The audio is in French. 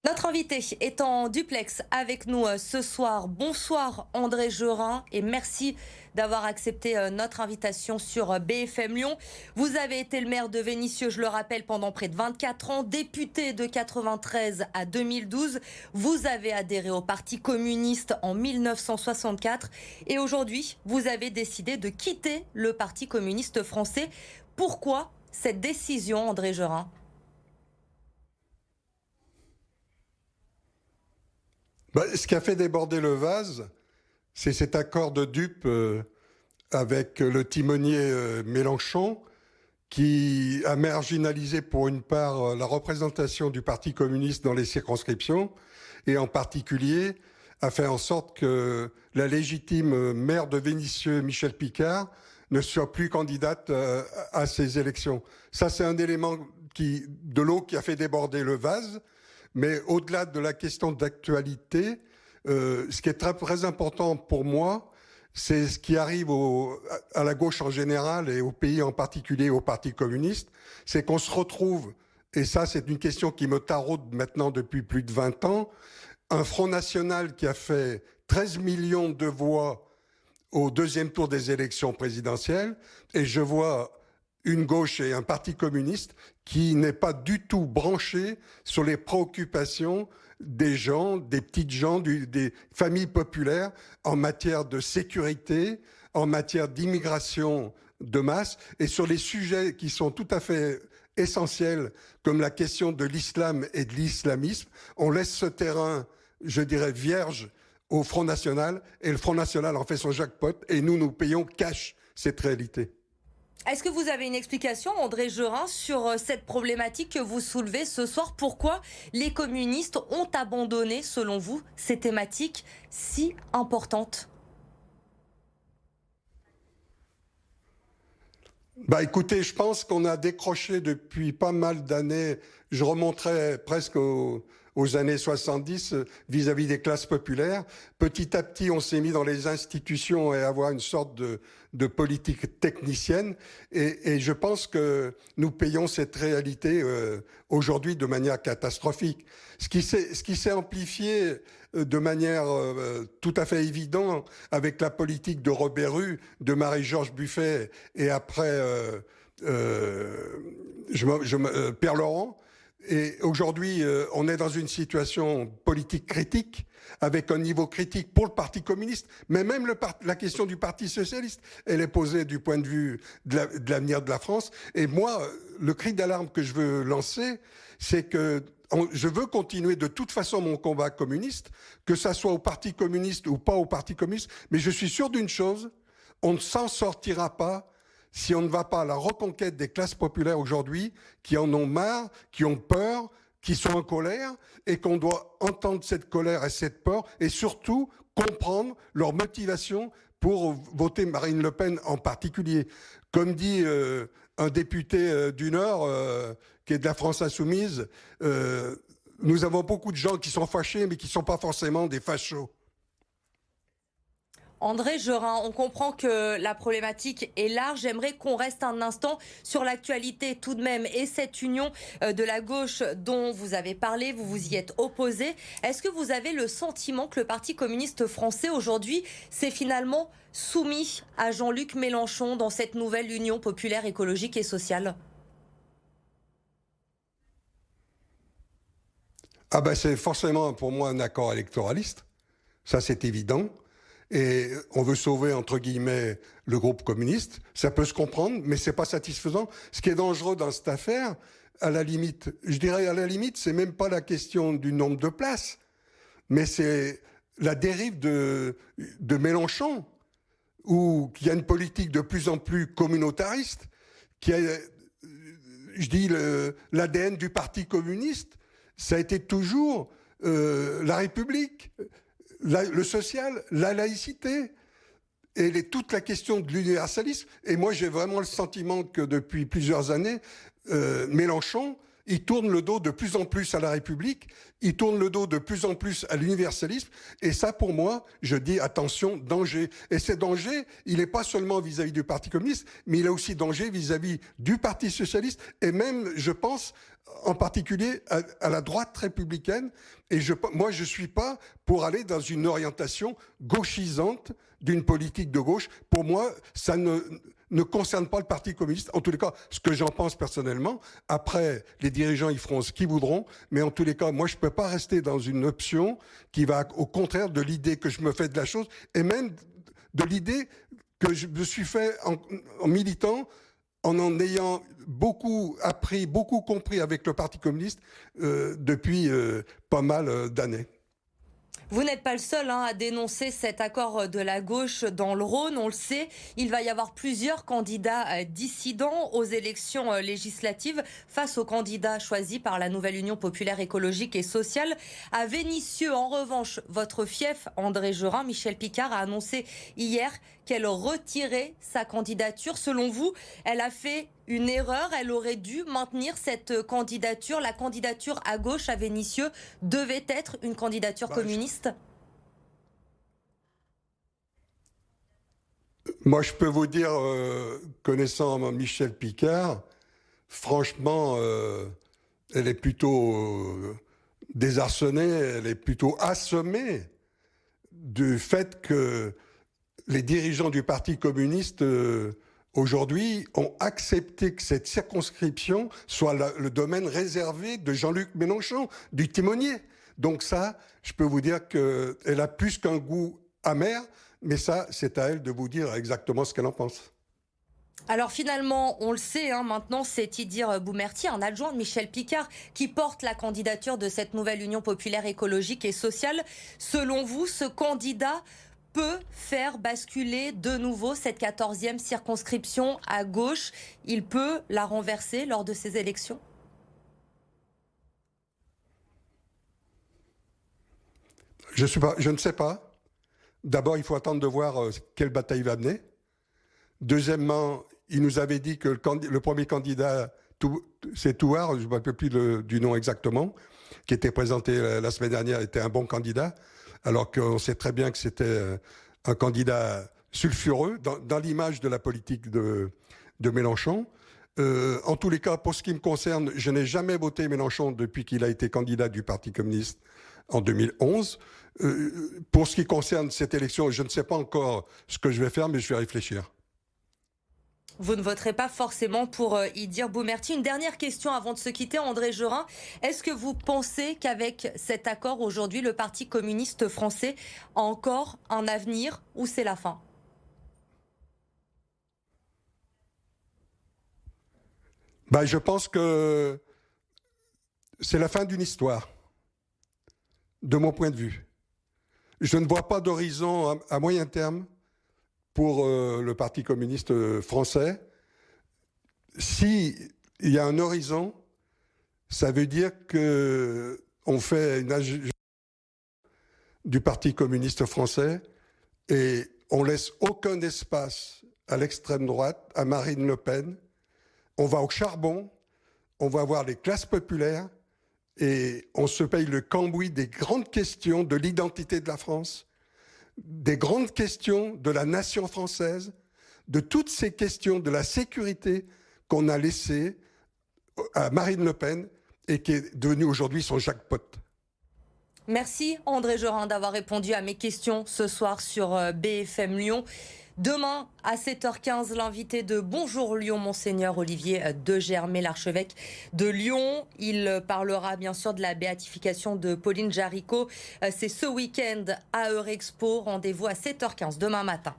Notre invité est en duplex avec nous ce soir. Bonsoir André Gerin et merci d'avoir accepté notre invitation sur BFM Lyon. Vous avez été le maire de Vénissieux, je le rappelle, pendant près de 24 ans, député de 93 à 2012. Vous avez adhéré au Parti communiste en 1964 et aujourd'hui, vous avez décidé de quitter le Parti communiste français. Pourquoi cette décision, André Gerin ? Ce qui a fait déborder le vase, c'est cet accord de dupes avec le timonier Mélenchon, qui a marginalisé pour une part la représentation du Parti communiste dans les circonscriptions, et en particulier a fait en sorte que la légitime maire de Vénissieux, Michèle Picard, ne soit plus candidate à ces élections. Ça, c'est un élément de l'eau qui a fait déborder le vase. Mais au-delà de la question d'actualité, ce qui est très, très important pour moi, c'est ce qui arrive à la gauche en général et au pays en particulier, au Parti communiste, c'est qu'on se retrouve, et ça c'est une question qui me taraude maintenant depuis plus de 20 ans, un Front National qui a fait 13 millions de voix au deuxième tour des élections présidentielles, et je vois une gauche et un parti communiste qui n'est pas du tout branché sur les préoccupations des gens, des petites gens, des familles populaires en matière de sécurité, en matière d'immigration de masse et sur les sujets qui sont tout à fait essentiels comme la question de l'islam et de l'islamisme. On laisse ce terrain, je dirais, vierge au Front National et le Front National en fait son jackpot et nous payons cash cette réalité. Est-ce que vous avez une explication, André Gerin, sur cette problématique que vous soulevez ce soir ? Pourquoi les communistes ont abandonné, selon vous, ces thématiques si importantes ? Écoutez, je pense qu'on a décroché depuis pas mal d'années. Je remonterai presque aux années 70 vis-à-vis des classes populaires. Petit à petit, on s'est mis dans les institutions et avoir une sorte de politique technicienne. Et je pense que nous payons cette réalité aujourd'hui de manière catastrophique. Ce qui s'est amplifié de manière tout à fait évidente avec la politique de Robert Rue, de Marie-Georges Buffet et après Pierre Laurent. Et aujourd'hui, on est dans une situation politique critique, avec un niveau critique pour le Parti communiste, mais même la question du Parti socialiste, elle est posée du point de vue de l'avenir de la France. Et moi, le cri d'alarme que je veux lancer, c'est que je veux continuer de toute façon mon combat communiste, que ça soit au Parti communiste ou pas au Parti communiste, mais je suis sûr d'une chose, on ne s'en sortira pas si on ne va pas à la reconquête des classes populaires aujourd'hui, qui en ont marre, qui ont peur, qui sont en colère, et qu'on doit entendre cette colère et cette peur, et surtout comprendre leur motivation pour voter Marine Le Pen en particulier. Comme dit un député du Nord, qui est de la France Insoumise, nous avons beaucoup de gens qui sont fâchés, mais qui ne sont pas forcément des fachos. André Gerin, on comprend que la problématique est large. J'aimerais qu'on reste un instant sur l'actualité tout de même et cette union de la gauche dont vous avez parlé, vous vous y êtes opposé. Est-ce que vous avez le sentiment que le Parti communiste français aujourd'hui s'est finalement soumis à Jean-Luc Mélenchon dans cette nouvelle union populaire, écologique et sociale ? C'est forcément pour moi un accord électoraliste, ça c'est évident. Et on veut sauver, entre guillemets, le groupe communiste. Ça peut se comprendre, mais c'est pas satisfaisant. Ce qui est dangereux dans cette affaire, à la limite, je dirais à la limite, c'est même pas la question du nombre de places, mais c'est la dérive de Mélenchon, où il y a une politique de plus en plus communautariste, qui a, je dis, l'ADN du Parti communiste, ça a été toujours la République, le social, la laïcité et toute la question de l'universalisme. Et moi, j'ai vraiment le sentiment que depuis plusieurs années, Mélenchon, ils tournent le dos de plus en plus à la République, ils tournent le dos de plus en plus à l'universalisme. Et ça, pour moi, je dis attention, danger. Et ce danger, il n'est pas seulement vis-à-vis du Parti communiste, mais il a aussi danger vis-à-vis du Parti socialiste et même, je pense, en particulier à la droite républicaine. Et moi, je ne suis pas pour aller dans une orientation gauchisante d'une politique de gauche. Pour moi, ça ne concerne pas le Parti communiste. En tous les cas, ce que j'en pense personnellement. Après, les dirigeants, ils feront ce qu'ils voudront. Mais en tous les cas, moi, je ne peux pas rester dans une option qui va au contraire de l'idée que je me fais de la chose et même de l'idée que je me suis fait en militant, en ayant beaucoup appris, beaucoup compris avec le Parti communiste depuis pas mal d'années. Vous n'êtes pas le seul à dénoncer cet accord de la gauche dans le Rhône, on le sait. Il va y avoir plusieurs candidats dissidents aux élections législatives face aux candidats choisis par la nouvelle Union populaire écologique et sociale. À Vénissieux, en revanche, votre fief, André Gerin, Michèle Picard, a annoncé hier qu'elle retirait sa candidature. Selon vous, elle a fait une erreur, elle aurait dû maintenir cette candidature. La candidature à gauche à Vénissieux devait être une candidature communiste. Moi, je peux vous dire, connaissant Michèle Picard, franchement, elle est plutôt désarçonnée, elle est plutôt assommée du fait que les dirigeants du Parti communiste aujourd'hui ont accepté que cette circonscription soit le domaine réservé de Jean-Luc Mélenchon, du timonier. Donc ça, je peux vous dire qu'elle a plus qu'un goût amer, mais ça, c'est à elle de vous dire exactement ce qu'elle en pense. Alors finalement, on le sait, maintenant, c'est Idir Boumerti, un adjoint de Michèle Picard, qui porte la candidature de cette nouvelle Union populaire écologique et sociale. Selon vous, ce candidat peut faire basculer de nouveau cette 14e circonscription à gauche. Il peut la renverser lors de ces élections? Je ne sais pas. D'abord, il faut attendre de voir quelle bataille va mener. Deuxièmement, il nous avait dit que le premier candidat, c'est Touard, je ne me rappelle plus du nom exactement, qui était présenté la semaine dernière, était un bon candidat, alors qu'on sait très bien que c'était un candidat sulfureux dans l'image de la politique de Mélenchon. En tous les cas, pour ce qui me concerne, je n'ai jamais voté Mélenchon depuis qu'il a été candidat du Parti communiste en 2011. Pour ce qui concerne cette élection, je ne sais pas encore ce que je vais faire, mais je vais réfléchir. Vous ne voterez pas forcément pour Idir Boumerti. Une dernière question avant de se quitter, André Gerin. Est-ce que vous pensez qu'avec cet accord aujourd'hui, le Parti communiste français a encore un avenir ou c'est la fin? Je pense que c'est la fin d'une histoire, de mon point de vue. Je ne vois pas d'horizon à moyen terme pour le Parti communiste français. S'il y a un horizon, ça veut dire qu'on fait une agenda du Parti communiste français et on laisse aucun espace à l'extrême droite, à Marine Le Pen. On va au charbon, on va voir les classes populaires et on se paye le cambouis des grandes questions de l'identité de la France, des grandes questions de la nation française, de toutes ces questions de la sécurité qu'on a laissées à Marine Le Pen et qui est devenue aujourd'hui son jackpot. Merci André Gerin d'avoir répondu à mes questions ce soir sur BFM Lyon. Demain, à 7h15, l'invité de Bonjour Lyon, Monseigneur Olivier de Germay, l'archevêque de Lyon. Il parlera bien sûr de la béatification de Pauline Jaricot. C'est ce week-end à Eurexpo. Rendez-vous à 7h15 demain matin.